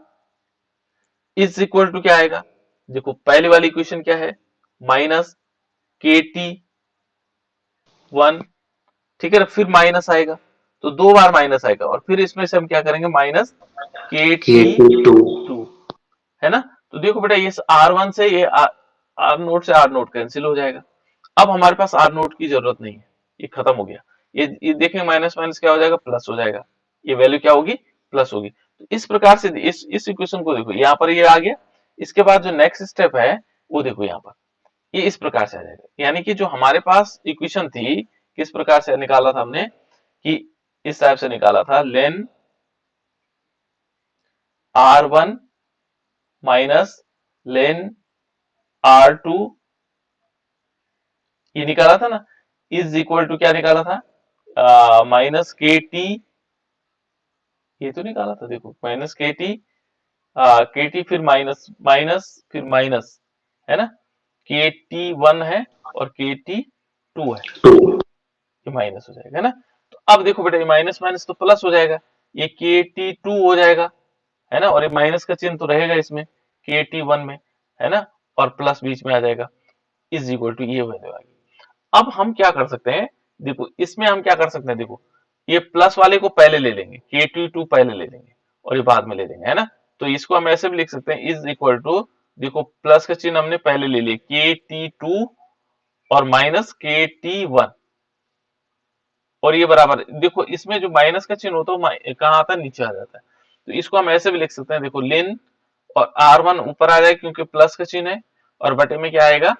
इज इक्वल टू क्या आएगा, देखो पहली वाली इक्वेशन क्या है, माइनस के टी 1, ठीक है ना, फिर माइनस आएगा तो 2 बार माइनस आएगा, और फिर इसमें से हम क्या करेंगे, माइनस के टी KT2 टू, है ना। तो देखो बेटा ये R1 से ये आर नोट से आर नोट कैंसिल हो जाएगा। अब हमारे पास आर नोट की जरूरत नहीं है, ये खत्म हो गया। ये देखें माइनस माइनस क्या हो जाएगा, प्लस हो जाएगा, ये वैल्यू क्या होगी, प्लस होगी। तो इस प्रकार से इस इक्वेशन को देखो, यहाँ पर ये आ गया। इसके बाद जो नेक्स्ट स्टेप है वो देखो यहाँ पर, ये इस प्रकार से आ जाएगा। यानी कि जो हमारे पास इक्वेशन थी, किस प्रकार से निकाला था हमने, कि इस टाइप से निकाला था, लेन R1 माइनस लेन R2, ये निकाला था ना, इज इक्वल टू क्या निकाला था, माइनस के टी, ये तो निकाला था देखो, माइनस के टी फिर माइनस माइनस फिर माइनस, है ना, के टी 1 है और के टी 2 है, 2 ये माइनस हो जाएगा, है ना। तो अब देखो बेटा ये माइनस माइनस तो प्लस हो जाएगा, ये के टी 2 हो जाएगा, है ना, और ये माइनस का चिन्ह तो रहेगा इसमें के टी 1 में, है ना, और प्लस बीच में आ जाएगा, इज इक्वल टू ये वैल्यू आ गई। अब हम क्या कर सकते हैं, देखो इसमें हम क्या कर सकते हैं, देखो ये प्लस वाले को पहले ले लेंगे, के टी 2 पहले ले लेंगे और ये बाद में ले लेंगे, है ना। तो इसको हम ऐसे भी लिख सकते हैं, इज इक्वल टू, देखो प्लस का चिन्ह हमने पहले ले लिया, के टी 2 और माइनस के टी 1, और ये बराबर, देखो इसमें जो माइनस का चिन्ह होता है कहाँ आता है, नीचे आ जाता है। तो इसको हम ऐसे भी लिख सकते हैं, देखो लिन, और R1 ऊपर आ जाएगा क्योंकि प्लस का चिन्ह है, और बटे में क्या आएगा,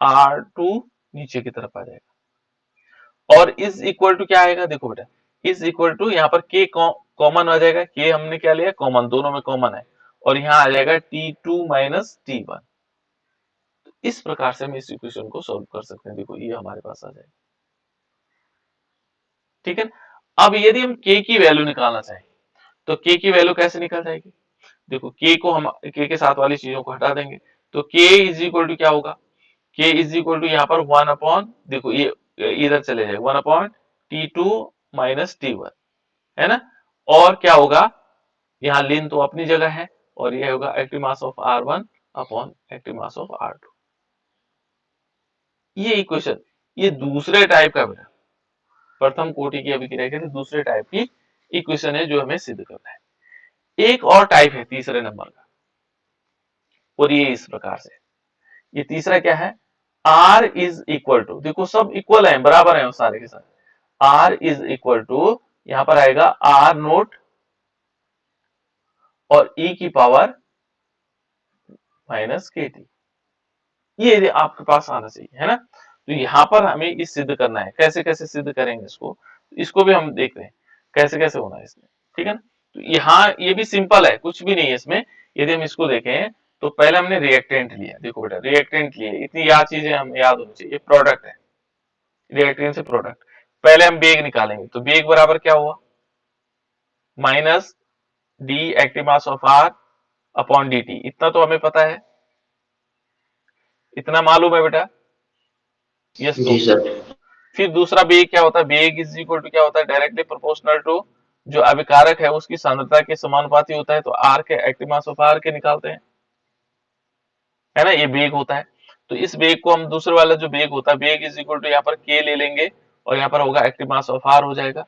R2 नीचे की तरफ आ जाएगा, और इज इक्वल टू क्या आएगा, देखो बेटा इज इक्वल टू, यहाँ पर के कॉमन आ जाएगा, के हमने क्या लिया कॉमन, दोनों में कॉमन है, और यहाँ आ जाएगा T2 माइनस T1। तो इस प्रकार से हम इस इक्वेशन को सॉल्व कर सकते हैं, देखो ये हमारे पास आ जाएगा, ठीक है। अब यदि हम के की वैल्यू निकालना चाहें तो के की वैल्यू कैसे निकल जाएगी, देखो के को हम के साथ वाली चीजों को हटा देंगे, तो के इज इक्वल टू क्या होगा, के इज इक्वल टू यहाँ पर 1 अपॉन, देखो ये इधर चले जाएगा, 1 अपॉन T2 माइनस T1, है ना, और क्या होगा, यहाँ लिन तो अपनी जगह है, और ये होगा active mass of R1 upon active mass of R2। ये इक्वेशन, ये दूसरे टाइप का बेटा, प्रथम कोटि की अभिक्रिया के दूसरे टाइप की इक्वेशन है जो हमें सिद्ध करना है। एक और टाइप है तीसरे नंबर का, और ये इस प्रकार से, ये तीसरा क्या है, R इज इक्वल टू, देखो सब इक्वल है, बराबर है सारे के सारे, R इज इक्वल टू, यहां पर आएगा R नोट और e की पावर माइनस के टी, ये आपके पास आना चाहिए, है ना। तो यहां पर हमें इस सिद्ध करना है, कैसे कैसे सिद्ध करेंगे इसको भी हम देख रहे हैं कैसे कैसे होना है इसमें, ठीक है ना। तो यहाँ ये भी सिंपल है, कुछ भी नहीं है इसमें। यदि हम इसको देखें तो पहले हमने रिएक्टेंट लिया, देखो बेटा रिएक्टेंट लिए, इतनी याद चीजें हम याद होनी चाहिए, प्रोडक्ट है, रिएक्टेंट से प्रोडक्ट, पहले हम बेग निकालेंगे, तो बेग बराबर क्या हुआ, minus D active mass of R upon D T, इतना तो हमें पता है, इतना मालूम है बेटा, यस नो। जी सर। फिर दूसरा बेग क्या होता है, बेग इज इक्वल टू क्या होता है, डायरेक्टली प्रोपोर्शनल टू जो अभिकारक है उसकी सांद्रता के समानुपाती होता है, तो आर के एक्टिव मास ऑफ आर के निकालते हैं, है ना, ये बेग होता है। तो इस बेग को हम दूसरे वाला जो बेग होता है, बेग इज इक्वल टू यहाँ पर के ले लेंगे, और यहाँ पर होगा एक्टिव मास ऑफ आर हो जाएगा।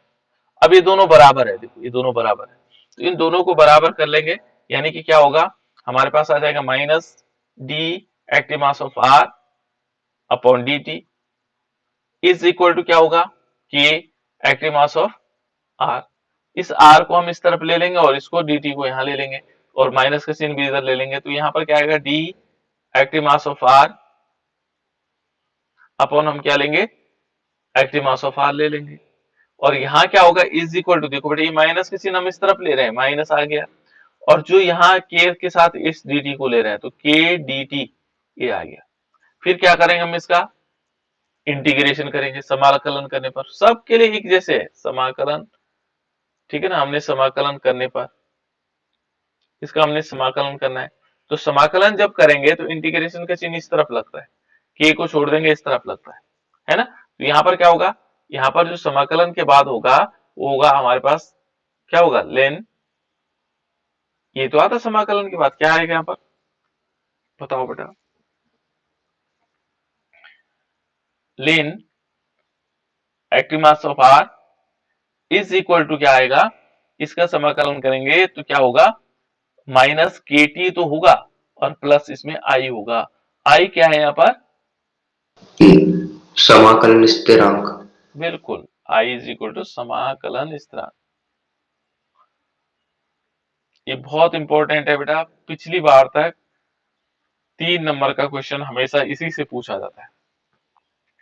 अब ये दोनों बराबर है, देखो ये दोनों बराबर है, तो इन दोनों को बराबर कर लेंगे, यानी कि क्या होगा, हमारे पास आ जाएगा minus D active mass of R upon D T is equal to क्या होगा, K active mass of R, इस आर को हम इस तरफ ले लेंगे और इसको dt को यहाँ ले लेंगे, और माइनस का चिन्ह भी इधर ले लेंगे, तो यहाँ पर क्या आएगा, d active mass of R upon हम क्या लेंगे, एक्टिव मास ऑफ आर ले लेंगे, और यहाँ क्या होगा, इज इक्वल टू, देखो बेटा ये माइनस का चिन्ह हम इस तरफ ले रहे हैं, माइनस आ गया, और जो यहाँ k के साथ इस dt को ले रहे हैं, तो k dt ये आ गया। फिर क्या करेंगे, हम इसका इंटीग्रेशन करेंगे, समाकलन करने पर सबके लिए एक जैसे है समाकलन, ठीक है ना, हमने समाकलन करने पर इसका हमने समाकलन करना है, तो समाकलन जब करेंगे तो इंटीग्रेशन का चिन्ह इस तरफ लगता है, के को छोड़ देंगे इस तरफ लगता है ना। तो यहाँ पर क्या होगा, यहाँ पर जो समाकलन के बाद होगा वो होगा हमारे पास क्या होगा, लेन, ये तो आता समाकलन के बाद क्या आएगा यहाँ पर, बताओ बेटा। Ln active mass of R is equal to क्या आएगा, इसका समाकलन करेंगे तो क्या होगा, माइनस के टी तो होगा और प्लस इसमें आई होगा। आई क्या है यहाँ पर, समाकलन स्थिरांक। बिल्कुल, आई इज इक्वल टू समाकलन स्थिरांक। ये बहुत इंपॉर्टेंट है बेटा, पिछली बार तक 3 नंबर का क्वेश्चन हमेशा इसी से पूछा जाता है।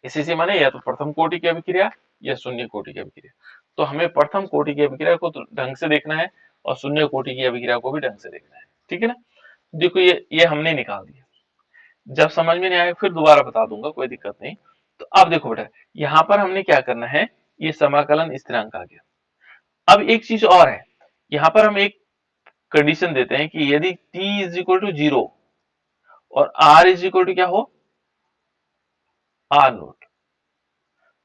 इसी से माने या तो प्रथम कोटि की अभिक्रिया या शून्य कोटि की अभिक्रिया। तो हमें प्रथम कोटि की अभिक्रिया को तो ढंग से देखना है और शून्य कोटि की अभिक्रिया को भी ढंग से देखना है, ठीक है ना। देखो ये हमने निकाल दिया, जब समझ में नहीं आए फिर दोबारा बता दूंगा, कोई दिक्कत नहीं। तो अब देखो बेटा, यहाँ पर हमने क्या करना है, ये समाकलन स्थिरांक आ गया। अब एक चीज और है, यहाँ पर हम एक कंडीशन देते हैं कि यदि t इज इक्वल टू 0 और r इज इक्वल टू क्या हो, r नोट,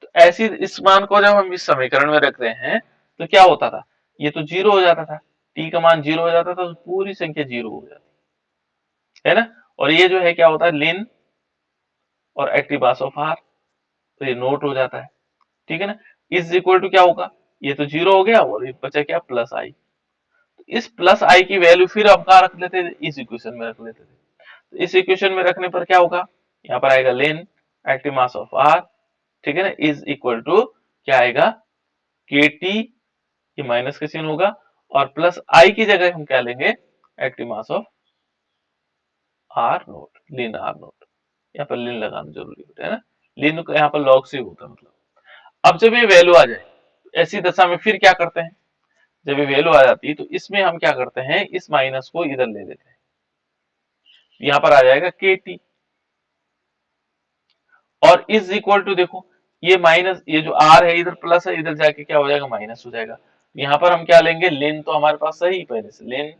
तो ऐसी इस मान को जब हम इस समीकरण में रख रहे हैं तो क्या होता था, ये तो 0 हो जाता था, t का मान 0 हो जाता था तो पूरी संख्या 0 हो जाती है ना। और ये जो है क्या होता है, लिन और एक्टिव मास ऑफ r, तो ये नोट हो जाता है, ठीक है ना। इज इक्वल टू क्या होगा, ये तो 0 हो गया और ये बचा क्या, प्लस आई। तो इस प्लस आई की वैल्यू फिर हम कहाँ रख लेते थे, इस इक्वेशन में रख लेते थे। तो इस इक्वेशन में रखने पर क्या होगा, यहाँ पर आएगा ln active mass of are, ठीक है ना, इज इक्वल टू क्या आएगा, के टी, ये माइनस का चिन्ह होगा और प्लस आई की जगह हम क्या लेंगे, active mass of R naught, ln R naught. यहाँ पर लिन लगाना जरूरी होता है ना, लिन को यहाँ पर लॉग से होता है मतलब। अब जब ये वैल्यू आ जाए ऐसी दशा में फिर क्या करते हैं, जब ये वैल्यू आ जाती है तो इसमें हम क्या करते हैं, इस माइनस को इधर ले लेते हैं, यहाँ पर आ जाएगा के टी और इज इक्वल टू, देखो ये माइनस, ये जो आर है इधर प्लस है, इधर जाके क्या हो जाएगा, माइनस हो जाएगा। यहाँ पर हम क्या लेंगे, लेन तो हमारे पास सही पहले से, ln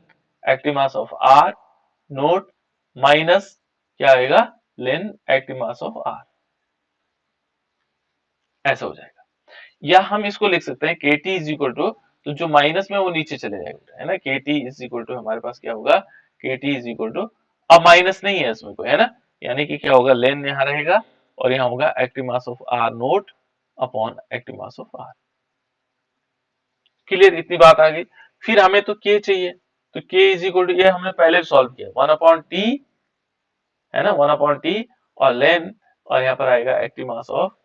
active mass of R naught minus क्या आएगा, ln active mass of R, ऐसा हो जाएगा। या हम इसको लिख सकते हैं के टी इज इक्वल टू, तो जो माइनस में वो नीचे चले जाएगा है ना, के टी इज इक्वल टू हमारे पास क्या होगा, के टी इज इक्वल टू, अब माइनस नहीं है इसमें कोई है ना, यानी कि क्या होगा, लेन यहाँ रहेगा और यहाँ होगा active mass of R naught upon active mass of R. Clear, इतनी बात आ गई। फिर हमें तो के चाहिए, तो के इज इक्वल टू, ये हमने पहले सॉल्व किया, 1 अपॉन टी है ना, 1 अपॉन टी और लेन, और यहाँ पर आएगा active mass of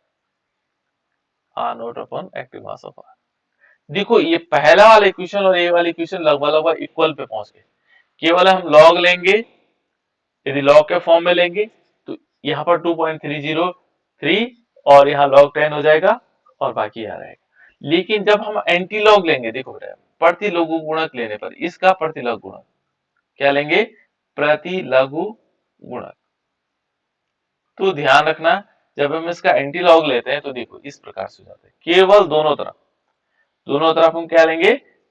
R naught upon active mass of R. देखो ये पहला वाला इक्वेशन और ये वाला इक्वेशन लगभग लगभग इक्वल पे पहुंच गए, केवल हम लॉग लेंगे, यदि लॉग के फॉर्म में लेंगे तो यहाँ पर 2.303 और यहाँ लॉग 10 हो जाएगा और बाकी आ रहेगा। लेकिन जब हम एंटी लॉग लेंगे, देखो बेटा, प्रतिलघु गुणक लेने पर इसका प्रतिलघु गुणक क्या लेंगे, प्रतिलघु गुणक। तो ध्यान रखना, जब हम इसका एंटी लॉग लेते हैं तो देखो इस प्रकार से हो जाता है, केवल दोनों तरफ हम क्या लेंगे,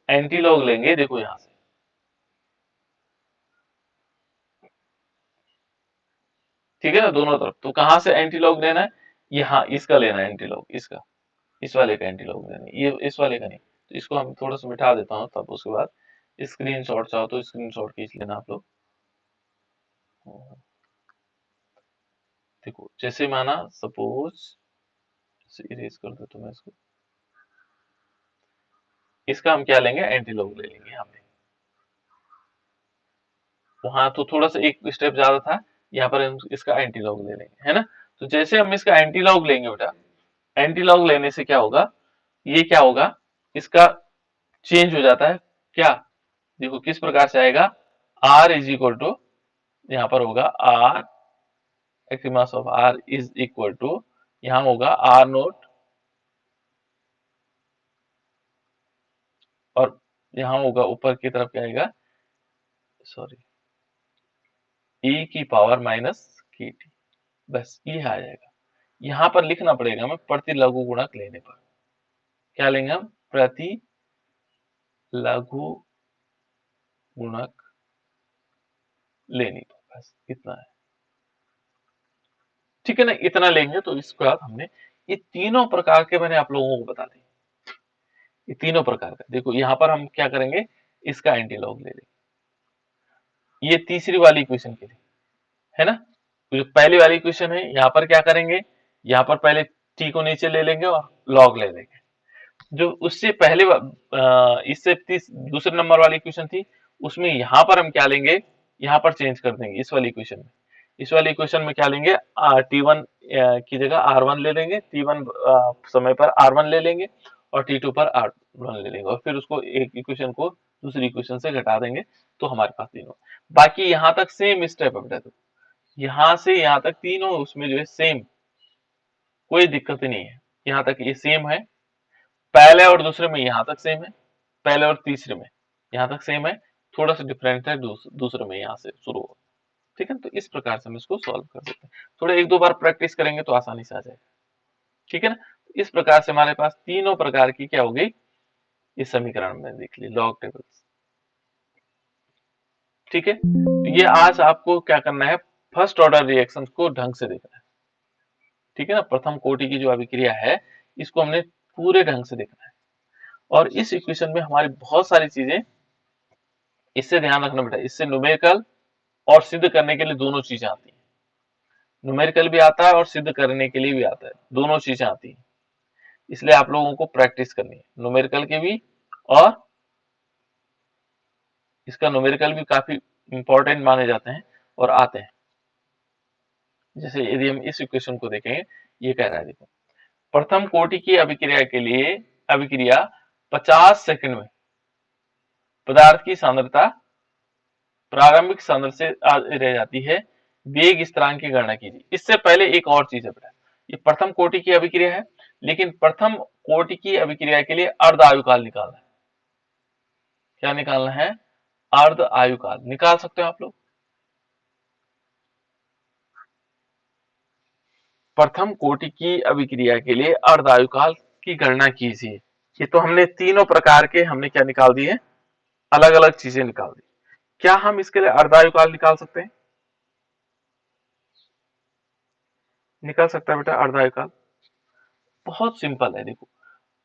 एंटी लॉग लेंगे, देखो यहां से, ठीक है ना, दोनों तरफ। तो कहां से एंटी लॉग लेना है, यहाँ इसका लेना है एंटी लॉग, इसका, इस वाले का एंटी लॉग लेना है, ये इस वाले का नहीं। तो इसको हम थोड़ा सा मिटा देता हूँ, तब उसके बाद स्क्रीनशॉट चाहो तो स्क्रीनशॉट खींच लेना आप लोग। देखो जैसे माना सपोज इरेज कर दो, तो मैं इसको, इसका हम क्या लेंगे, एंटी लॉग ले लेंगे यहाँ पे। वहां तो थोड़ा सा एक स्टेप ज्यादा था, यहाँ पर हम इसका एंटी लॉग ले लेंगे, है ना। तो जैसे हम इसका एंटी लॉग लेंगे बेटा, एंटी लॉग लेने से क्या होगा, ये क्या होगा, इसका चेंज हो जाता है क्या, देखो किस प्रकार से आएगा, r इज इक्वल टू, यहाँ पर होगा r active mass of r is equal to, यहाँ होगा r नोट और यहाँ होगा ऊपर की तरफ क्या आएगा, सॉरी, e की पावर माइनस के टी, बस ये आ जाएगा। यहाँ पर लिखना पड़ेगा हमें प्रतिलघु गुणक लेने पर, क्या लेंगे हम, प्रति लघु गुणक लेने पर, बस इतना है, ठीक है ना, इतना लेंगे। तो इसके बाद हमने ये तीनों प्रकार के मैंने आप लोगों को बता दी, ये तीनों प्रकार का। देखो यहाँ पर हम क्या करेंगे, इसका एंटी लॉग ले लेंगे, ये तीसरी वाली इक्वेशन के लिए है ना। तो जो पहली वाली इक्वेशन है, यहाँ पर क्या करेंगे, यहाँ पर पहले t को नीचे ले लेंगे और log ले लेंगे। जो उससे पहले इससे दूसरे नंबर वाली इक्वेशन थी, उसमें यहाँ पर हम क्या लेंगे, यहाँ पर चेंज कर देंगे इस वाली इक्वेशन में। इस वाली इक्वेशन में क्या लेंगे, t1 की जगह r1 ले लेंगे, t1 समय पर r1 ले लेंगे और t2 पर r1 ले लेंगे, और फिर उसको एक इक्वेशन को दूसरी इक्वेशन से घटा देंगे, तो हमारे पास तीनों। बाकी यहाँ तक सेम स्टेप है बेटा, तो यहाँ से यहाँ तक तीनों उसमें जो है सेम, कोई दिक्कत नहीं है। यहाँ तक ये सेम है, पहले और दूसरे में यहाँ तक सेम है, पहले और तीसरे में यहाँ तक सेम है, थोड़ा सा डिफरेंट है दूसरे में यहाँ से शुरू हो। ठीक है, तो इस प्रकार से हम इसको सॉल्व कर देते हैं। थोड़ा एक दो बार प्रैक्टिस करेंगे तो आसानी से आ जाएगा। ठीक है ना, इस प्रकार से हमारे पास तीनों प्रकार की क्या होगी, इस समीकरण में देख ली लॉग टेबल्स। ठीक है, तो ये आज आपको क्या करना है, फर्स्ट ऑर्डर रिएक्शन को ढंग से देखना है। ठीक है ना, प्रथम कोटि की जो अभिक्रिया है, इसको हमने पूरे ढंग से देखना है। और इस इक्वेशन में हमारी बहुत सारी चीजें, इससे ध्यान रखना बेटा, इससे न्यूमेरिकल और सिद्ध करने के लिए दोनों चीजें आती हैं। न्यूमेरिकल भी आता है और सिद्ध करने के लिए भी आता है, दोनों चीजें आती हैं। इसलिए आप लोगों को प्रैक्टिस करनी है न्यूमेरिकल के भी, और इसका न्यूमेरिकल भी काफी इंपॉर्टेंट माने जाते हैं और आते हैं। जैसे यदि हम इस इक्वेशन को देखेंगे, ये कह रहा है देखो, प्रथम कोटि की अभिक्रिया के लिए अभिक्रिया 50 सेकंड में पदार्थ की सांद्रता प्रारंभिक सांद्रता से रह जाती है, वेग स्थिरांक की गणना कीजिए। इससे पहले एक और चीज है बेटा, ये प्रथम कोटि की अभिक्रिया है, लेकिन प्रथम कोटि की अभिक्रिया के लिए अर्ध आयुकाल निकालना है। क्या निकालना है, अर्ध आयुकाल निकाल सकते हो आप लोग। प्रथम कोटि की अभिक्रिया के लिए अर्ध आयुकाल की गणना कीजिए। ये तो हमने तीनों प्रकार के हमने क्या निकाल दिए, अलग अलग चीजें निकाल दी। क्या हम इसके लिए अर्ध आयुकाल निकाल सकते हैं, निकाल सकता है बेटा अर्ध आयुकाल। बहुत सिंपल है, देखो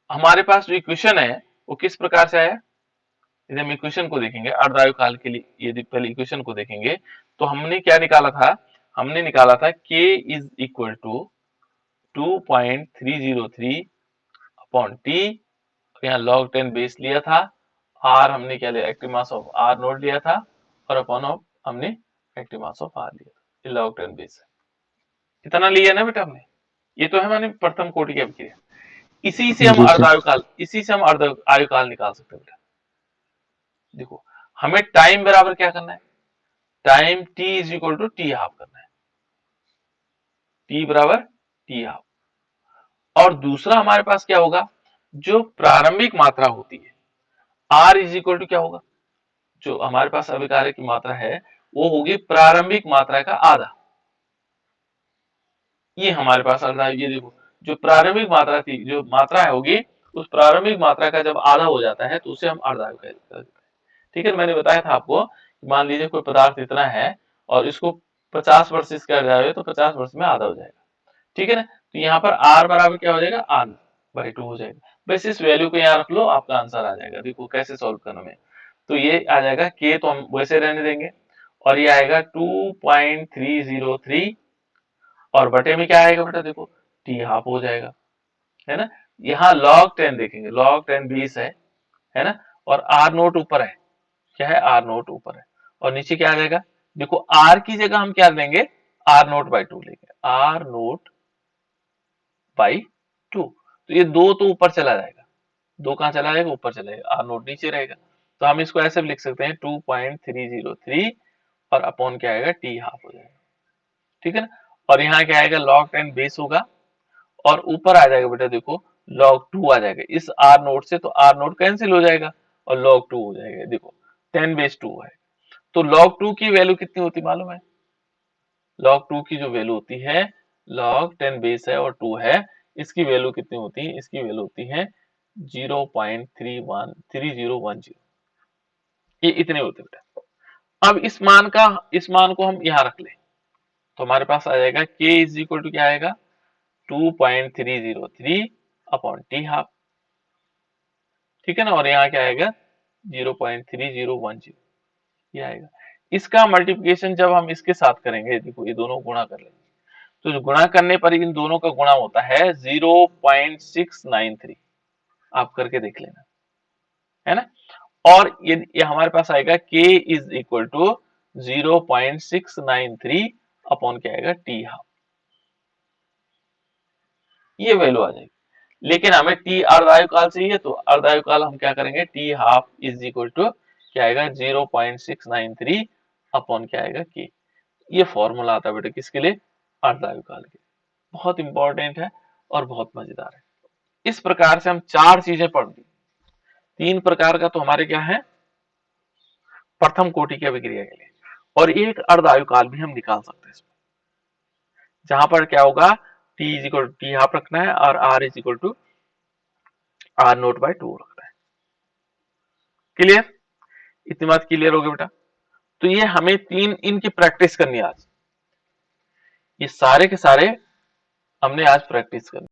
हमारे पास जो इक्वेशन है वो किस प्रकार से आया। यदि हम इक्वेशन को देखेंगे अर्धायुकाल के लिए, यदि पहले इक्वेशन को देखेंगे तो हमने क्या निकाला था, हमने निकाला था k is equal to 2.303 upon t, यहाँ log 10 बेस लिया था, r हमने क्या लिया, active mass of r naught लिया था, और अपॉन ऑफ हमने एक्टिव मास ऑफ r लिया था, ये log 10 बेस है। इतना लिया ना बेटा हमने, ये तो है माने प्रथम कोटि की अभिक्रिया। इसी से हम जी सर। अर्धायुकाल, इसी से हम अर्धायुकाल निकाल सकते हैं बेटा। देखो हमें टाइम बराबर क्या करना है, time t is equal to T half करना है, t बराबर टी हाफ। और दूसरा हमारे पास क्या होगा, जो प्रारंभिक मात्रा होती है, r इज इक्वल टू क्या होगा, जो हमारे पास अभिक्रिया की मात्रा है वो होगी प्रारंभिक मात्रा का आधा। ये हमारे पास अर्धा, ये देखो जो प्रारंभिक मात्रा थी, जो मात्रा है होगी, उस प्रारंभिक मात्रा का जब आधा हो जाता है तो उसे हम अर्धा कर देते हैं। ठीक है, मैंने बताया था आपको, मान लीजिए कोई पदार्थ इतना है और इसको 50 वर्ष किया जाए तो 50 वर्ष में आधा हो जाएगा। ठीक है ना, तो यहाँ पर r बराबर क्या हो जाएगा, r/2 हो जाएगा। बस इस वैल्यू को यहाँ रख लो, आपका आंसर आ जाएगा। देखो कैसे सॉल्व करना है, तो ये आ जाएगा k तो हम वैसे रहने देंगे, और ये आएगा 2.303, और बटे में क्या आएगा बेटा, देखो t हाफ हो जाएगा, है ना। यहाँ log 10 देखेंगे, log 10 20 है ना, और r नोट ऊपर है, क्या है, r नोट ऊपर है, और नीचे क्या आ जाएगा, देखो r की जगह हम क्या लेंगे, r नोट बाई 2 लेंगे, r नोट बाई 2। तो ये दो तो ऊपर चला जाएगा, दो कहां चला जाएगा, ऊपर चला जाएगा, r नोट नीचे रहेगा। तो हम इसको ऐसे भी लिख सकते हैं 2.303, और अपॉन क्या आएगा, t हाफ हो जाएगा। ठीक है ना, और यहाँ क्या आएगा, log 10 बेस होगा, और ऊपर आ जाएगा बेटा देखो log 2 आ जाएगा, इस r नोट से तो r नोट कैंसिल हो जाएगा और log 2 हो जाएगा। देखो 10 बेस 2 है, तो log 2 की वैल्यू कितनी होती मालूम है, log 2 की जो वैल्यू होती है, log 10 बेस है और 2 है, इसकी वैल्यू कितनी होती है, इसकी वैल्यू होती है 0.3010। ये इतने होते बेटा। अब इस मान को हम यहाँ रख ले, तो हमारे पास आ जाएगा k इज इक्वल टू क्या आएगा, 2.303 अपॉन टी हाफ। ठीक है ना, और यहाँ क्या आएगा 0.3010, ये आएगा। इसका मल्टीप्लिकेशन जब हम इसके साथ करेंगे, देखो ये दोनों गुणा कर लेंगे, तो जो गुणा करने पर इन दोनों का गुणा होता है 0.693। आप करके देख लेना, है ना। और ये हमारे पास आएगा k is equal to 0.693 upon क्या आएगा t हाफ, ये वैल्यू आ जाएगी। लेकिन हमें t अर्धायुकाल चाहिए, तो अर्धायुकाल हम क्या करेंगे, t half is equal to क्या आएगा 0.693 अपॉन क्या आएगा k। ये फॉर्मूला आता है बेटा किसके लिए, अर्धायुकाल के। बहुत इंपॉर्टेंट है और बहुत मजेदार है। इस प्रकार से हम 4 चीजें पढ़ ली। 3 प्रकार का तो हमारे क्या है, प्रथम कोटि की अभिक्रिया के लिए, और एक अर्धायुकाल भी हम निकाल सकते हैं इसमें, जहां पर क्या होगा t is equal to T half रखना है और r is equal to r naught by 2 रखना है। क्लियर, इतनी बात क्लियर हो गई बेटा। तो ये हमें 3 इनकी प्रैक्टिस करनी है आज, ये सारे के सारे हमने आज प्रैक्टिस करनी।